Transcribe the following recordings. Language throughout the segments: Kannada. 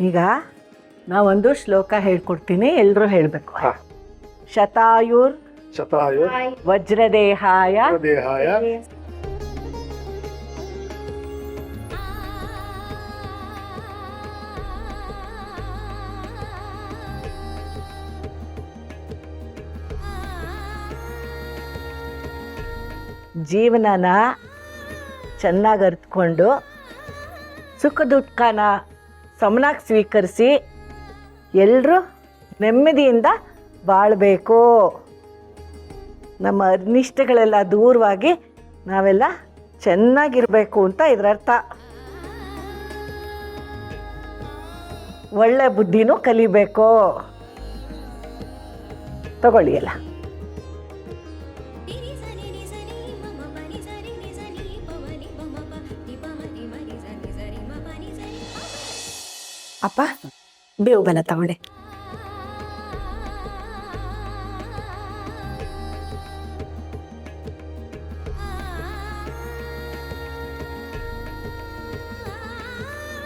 ಈಗ ನಾವೊಂದು ಶ್ಲೋಕ ಹೇಳ್ಕೊಡ್ತೀನಿ, ಎಲ್ಲರೂ ಹೇಳಬೇಕು. ಶತಾಯುರ್ ಶತಾಯುರ್ ವಜ್ರದೇಹಾಯ ದೇಹಾಯ ಜೀವನನ ಚೆನ್ನಾಗಿ ಅರಿತುಕೊಂಡು ಸುಖ ದುಃಖನ ಸಮನಾಗಿ ಸ್ವೀಕರಿಸಿ ಎಲ್ಲರೂ ನೆಮ್ಮದಿಯಿಂದ ಬಾಳಬೇಕು. ನಮ್ಮ ಅನಿಷ್ಟಗಳೆಲ್ಲ ದೂರವಾಗಿ ನಾವೆಲ್ಲ ಚೆನ್ನಾಗಿರಬೇಕು ಅಂತ ಇದರರ್ಥ. ಒಳ್ಳೆ ಬುದ್ಧಿನೂ ಕಲಿಬೇಕು. ತಗೊಳ್ಳಿ ಎಲ್ಲ. ಅಪ್ಪ ಬೇವು ಬೆಲ್ಲ ತಗೊಂಡೆ.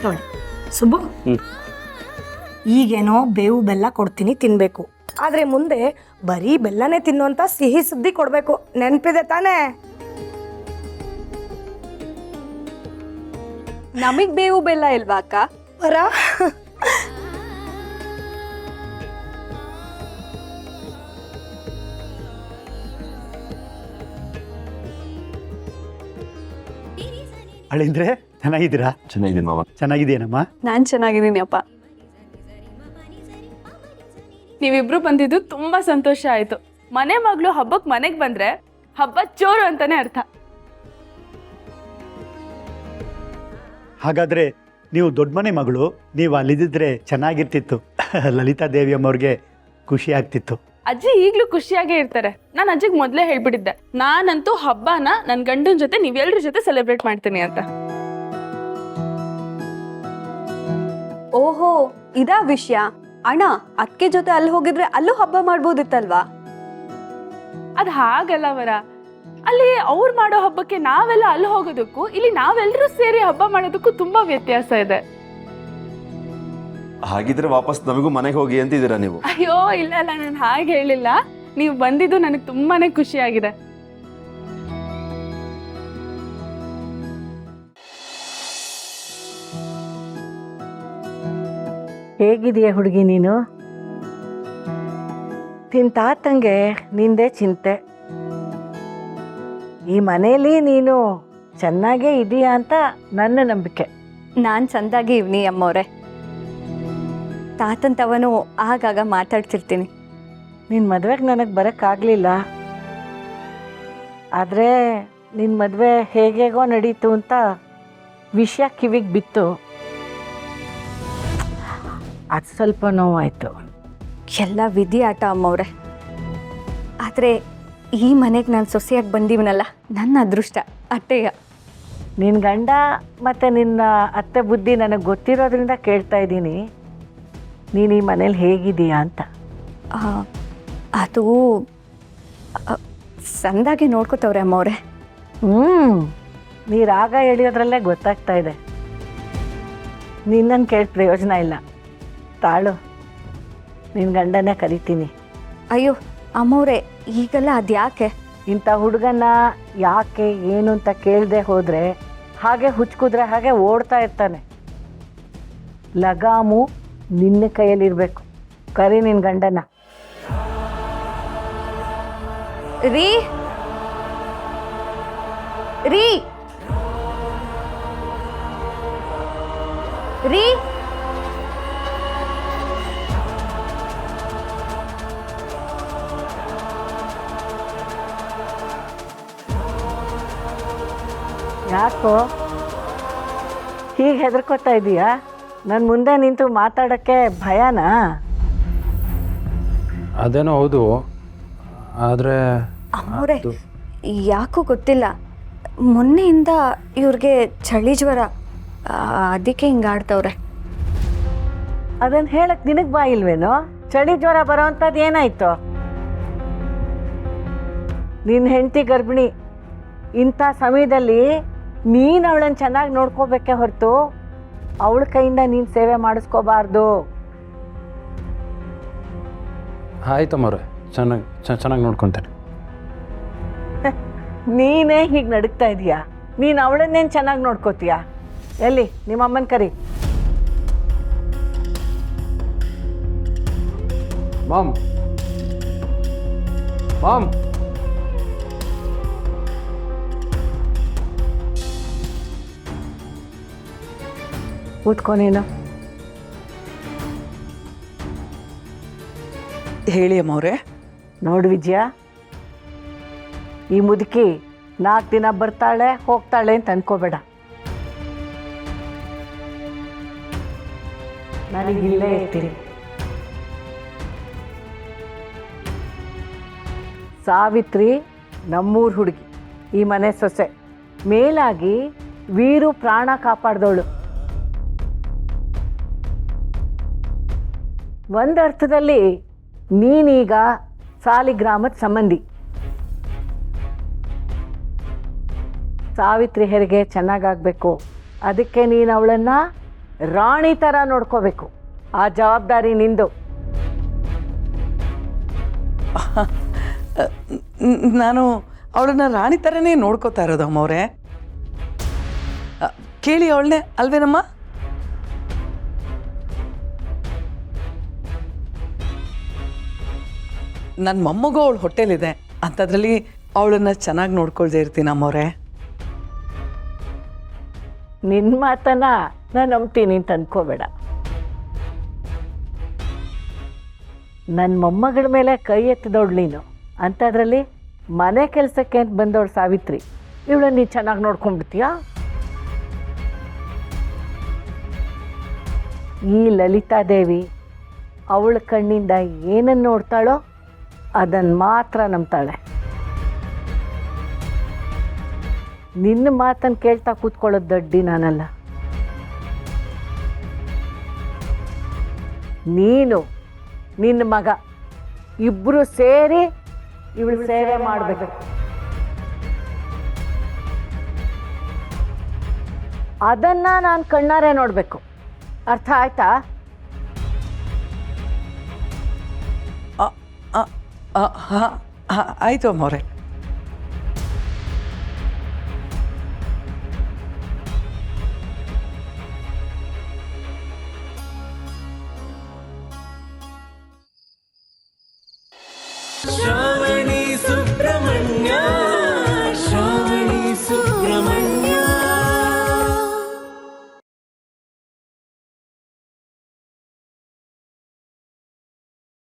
ನೋಡಿ ಸುಬ್ಬು, ಈಗೇನೋ ಬೇವು ಬೆಲ್ಲ ಕೊಡ್ತೀನಿ ತಿನ್ಬೇಕು, ಆದ್ರೆ ಮುಂದೆ ಬರೀ ಬೆಲ್ಲನೇ ತಿನ್ನುವಂತ ಸಿಹಿ ಸುದ್ದಿ ಕೊಡ್ಬೇಕು, ನೆನ್ಪಿದೆ ತಾನೇ? ನಮಗ್ ಬೇವು ಬೆಲ್ಲ ಇಲ್ವಾ ಅಕ್ಕ? ಬರ ಅಳಿಂದ್ರೆ ಚೆನ್ನಾಗಿದ್ದೀರಾ? ಚೆನ್ನಾಗಿದ್ದೀನಿ ಮಾವ. ಚೆನ್ನಾಗಿದ್ದೀನಮ್ಮ. ನಾನ್ ಚೆನ್ನಾಗಿದ್ದೀನಿ ಅಪ್ಪ. ನೀವಿಬ್ರು ಬಂದಿದ್ದು ತುಂಬಾ ಸಂತೋಷ ಆಯ್ತು. ಮನೆ ಮಗಳು ಹಬ್ಬಕ್ಕೆ ಮನೆಗೆ ಬಂದ್ರೆ ಹಬ್ಬ ಚೋರು ಅಂತಾನೆ ಅರ್ಥ. ಹಾಗಾದ್ರೆ ನೀವು ದೊಡ್ಡ ಮನೆ ಮಗಳು, ನೀವು ಅಲ್ಲಿದ್ದಿದ್ರೆ ಚೆನ್ನಾಗಿರ್ತಿತ್ತು. ಲಲಿತಾ ದೇವಿ ಅಮ್ಮವ್ರಿಗೆ ಖುಷಿ ಆಗ್ತಿತ್ತು. ಅಜ್ಜಿ ಈಗ್ಲೂ ಖುಷಿಯಾಗೇ ಇರ್ತಾರೆ. ನಾನು ಅಜ್ಜಿಗೆ ಮೊದಲೇ ಹೇಳ್ಬಿಟ್ಟಿದ್ದೆ, ನಾನಂತೂ ಹಬ್ಬನ ನನ್ನ ಗಂಡನ ಜೊತೆ ನೀವೆಲ್ಲರ ಜೊತೆ ಸೆಲೆಬ್ರೇಟ್ ಮಾಡ್ತೀನಿ ಅಂತ. ಓಹೋ, ಇದಾ ವಿಷಯ. ಅಣ್ಣ ಅಕ್ಕೆ ಜೊತೆ ಅಲ್ಲಿ ಹೋಗಿದ್ರೆ ಅಲ್ಲೂ ಹಬ್ಬ ಮಾಡ್ಬೋದಿತ್ತಲ್ವಾ? ಅದ್ ಹಾಗಲ್ಲ ವರ. ಅಲ್ಲಿ ಅವ್ರು ಮಾಡೋ ಹಬ್ಬಕ್ಕೆ ನಾವೆಲ್ಲ ಅಲ್ಲಿ ಹೋಗೋದಕ್ಕೂ ಇಲ್ಲಿ ನಾವೆಲ್ಲರೂ ಸೇರಿ ಹಬ್ಬ ಮಾಡೋದಕ್ಕೂ ತುಂಬಾ ವ್ಯತ್ಯಾಸ ಇದೆ. ಹಾಗಿದ್ರೆ ವಾಪಸ್ ನಮಗೂ ಮನೆಗೆ ಹೋಗಿ ಅಂತಿದ್ದೀರಾ ನೀವು? ಅಯ್ಯೋ ಇಲ್ಲ ಇಲ್ಲ, ನಾನು ಹಾಗೆ ಹೇಳಿಲ್ಲ. ನೀವು ಬಂದಿದ್ದು ನನಗೆ ತುಂಬಾನೇ ಖುಷಿ ಆಗಿದೆ. ಹೇಗಿದೆಯಾ ಹುಡುಗಿ ನೀನು? ತಿಂತಾತಂಗೆ ನಿಂದೆ ಚಿಂತೆ. ಈ ಮನೆಯಲ್ಲಿ ನೀನು ಚೆನ್ನಾಗೇ ಇದೆಯಾ ಅಂತ ನನ್ನ ನಂಬಿಕೆ. ನಾನ್ ಚಂದಾಗಿ ಇವ್ನಿ ಅಮ್ಮವ್ರೆ. ತಾತನ್ ತವನು ಆಗಾಗ ಮಾತಾಡ್ತಿರ್ತೀನಿ. ನಿನ್ನ ಮದುವೆಗೆ ನನಗೆ ಬರೋಕ್ಕಾಗಲಿಲ್ಲ, ಆದರೆ ನಿನ್ನ ಮದುವೆ ಹೇಗೇಗೋ ನಡೀತು ಅಂತ ವಿಷಯ ಕಿವಿಗೆ ಬಿತ್ತು. ಅದು ಸ್ವಲ್ಪ ನೋವಾಯಿತು. ಎಲ್ಲ ವಿಧಿ ಆಟ ಅಮ್ಮವ್ರೆ. ಆದರೆ ಈ ಮನೆಗೆ ನಾನು ಸೊಸೆಯಾಗಿ ಬಂದೀವನಲ್ಲ, ನನ್ನ ಅದೃಷ್ಟ ಅಟ್ಟೆಯ. ನಿನ್ನ ಗಂಡ ಮತ್ತು ನಿನ್ನ ಅತ್ತೆ ಬುದ್ಧಿ ನನಗೆ ಗೊತ್ತಿರೋದ್ರಿಂದ ಕೇಳ್ತಾ ಇದ್ದೀನಿ, ನೀನು ಈ ಮನೇಲಿ ಹೇಗಿದೀಯಾ ಅಂತ. ಅದು ಸಂದಾಗೆ ನೋಡ್ಕೋತವ್ರೆ ಅಮ್ಮವ್ರೆ. ನೀ ರಾಗ ಎಳಿಯೋದ್ರಲ್ಲೇ ಗೊತ್ತಾಗ್ತಾ ಇದೆ. ನಿನ್ನನ್ನು ಕೇಳಿ ಪ್ರಯೋಜನ ಇಲ್ಲ, ತಾಳು, ನಿನ್ನ ಗಂಡನೇ ಕರಿತೀನಿ. ಅಯ್ಯೋ ಅಮ್ಮವ್ರೆ, ಈಗೆಲ್ಲ ಅದ್ಯಾಕೆ? ಇಂಥ ಹುಡುಗನ್ನ ಯಾಕೆ ಏನು ಅಂತ ಕೇಳದೆ ಹೋದರೆ ಹಾಗೆ ಹುಚ್ಕುದ್ರೆ ಹಾಗೆ ಓಡ್ತಾ ಇರ್ತಾನೆ. ಲಗಾಮು ನಿನ್ನ ಕೈಯಲ್ಲಿರಬೇಕು. ಕರಿ ನಿನ್ನ ಗಂಡನ. ರೀ ರೀ ರೀ ಯಾಕೋ ಹೀಗೆ ಹೆದರ್ಕೋತಾ ಇದೀಯಾ? ನನ್ನ ಮುಂದೆ ನಿಂತು ಮಾತಾಡೋಕ್ಕೆ ಭಯನಾ? ಅದೇನೋ ಹೌದು, ಆದರೆ ಅಮ್ಮವ್ರೆ ಯಾಕೋ ಗೊತ್ತಿಲ್ಲ, ಮೊನ್ನೆಯಿಂದ ಇವ್ರಿಗೆ ಚಳಿ ಜ್ವರ, ಅದಕ್ಕೆ ಹಿಂಗಾಡ್ತವ್ರೆ. ಅದನ್ನು ಹೇಳಕ್ಕೆ ನಿನಗೆ ಬಾಯಿಲ್ವೇನೋ? ಚಳಿ ಜ್ವರ ಬರೋ ಅಂಥದ್ದು ಏನಾಯ್ತು? ನಿನ್ನ ಹೆಂಡತಿ ಗರ್ಭಿಣಿ. ಇಂಥ ಸಮಯದಲ್ಲಿ ನೀನು ಅವಳನ್ನು ಚೆನ್ನಾಗಿ ನೋಡ್ಕೋಬೇಕೇ ಹೊರತು ಅವಳ ಕೈಯಿಂದ ನೀನು ಸೇವೆ ಮಾಡಿಸ್ಕೋಬಾರ್ದು. ಆಯ್ತಮ್ಮವ್ರೆ, ಚೆನ್ನಾಗಿ ನೋಡ್ಕೊತೇನೆ. ನೀನೇ ಹೀಗೆ ನಡುಕ್ತಾ ಇದೀಯಾ? ನೀನು ಅವಳನ್ನೇನು ಚೆನ್ನಾಗಿ ನೋಡ್ಕೋತೀಯಾ? ಎಲ್ಲಿ ನಿಮ್ಮ ಅಮ್ಮನ ಕರಿ. ಮಾಮ್ ಮಾಮ್ ಕೂತ್ಕೊ ನೀನು. ಹೇಳಿ ಅಮ್ಮವ್ರೆ. ನೋಡು ವಿಜಯ, ಈ ಮುದುಕಿ 4 ದಿನ ಬರ್ತಾಳೆ ಹೋಗ್ತಾಳೆ ಅಂತ ಅನ್ಕೋಬೇಡ. ನನಗಿಲ್ಲೇ ಇರ್ತೀನಿ. ಸಾವಿತ್ರಿ ನಮ್ಮೂರು ಹುಡುಗಿ, ಈ ಮನೆ ಸೊಸೆ. ಮೇಲಾಗಿ ವೀರು ಪ್ರಾಣ ಕಾಪಾಡ್ದವಳು. ಒಂದರ್ಥದಲ್ಲಿ ನೀನೀಗ ಸಾಲಿಗ್ರಾಮದ ಸಂಬಂಧಿ. ಸಾವಿತ್ರಿ ಹೆರಿಗೆ ಚೆನ್ನಾಗಾಗಬೇಕು. ಅದಕ್ಕೆ ನೀನು ಅವಳನ್ನು ರಾಣಿ ಥರ ನೋಡ್ಕೋಬೇಕು. ಆ ಜವಾಬ್ದಾರಿ ನಿಂದು. ನಾನು ಅವಳನ್ನ ರಾಣಿ ಥರನೇ ನೋಡ್ಕೋತಾ ಇರೋದು ಅಮ್ಮವ್ರೆ. ಕೇಳಿ ಅವಳನ್ನೇ ಅಲ್ವೇನಮ್ಮ? ನನ್ನ ಮೊಮ್ಮಗು ಅವಳು ಹೊಟ್ಟೆಲಿದೆ ಅಂಥದ್ರಲ್ಲಿ ಅವಳನ್ನ ಚೆನ್ನಾಗಿ ನೋಡ್ಕೊಳ್ದೇ ಇರ್ತೀನಿ ಅಮ್ಮವ್ರೆ. ನಿನ್ನ ಮಾತನ್ನ ನಾನು ನಂಬ್ತೀನಿ ಅಂತ ಅನ್ಕೋಬೇಡ. ನನ್ನ ಮೊಮ್ಮಗಳ ಮೇಲೆ ಕೈ ಎತ್ತಿದವಳು ನೀನು. ಅಂಥದ್ರಲ್ಲಿ ಮನೆ ಕೆಲಸಕ್ಕೆ ಅಂತ ಬಂದವಳು ಸಾವಿತ್ರಿ. ಇವಳನ್ನ ನೀನು ಚೆನ್ನಾಗಿ ನೋಡ್ಕೊಂಡ್ಬಿಡ್ತೀಯಾ? ಈ ಲಲಿತಾದೇವಿ ಅವಳ ಕಣ್ಣಿಂದ ಏನನ್ನು ನೋಡ್ತಾಳೋ ಅದನ್ನು ಮಾತ್ರ ನಂಬ್ತಾಳೆ. ನಿನ್ನ ಮಾತನ್ನು ಕೇಳ್ತಾ ಕೂತ್ಕೊಳ್ಳೋದು ದಡ್ಡಿ ನಾನಲ್ಲ. ನೀನು ನಿನ್ನ ಮಗ ಇಬ್ಬರು ಸೇರಿ ಇವಳು ಸೇವೆ ಮಾಡಬೇಕು. ಅದನ್ನು ನಾನು ಕಣ್ಣಾರೆ ನೋಡಬೇಕು. ಅರ್ಥ ಆಯ್ತಾ? ಆಯಿತು ಅಮ್ಮವ್ರೆ.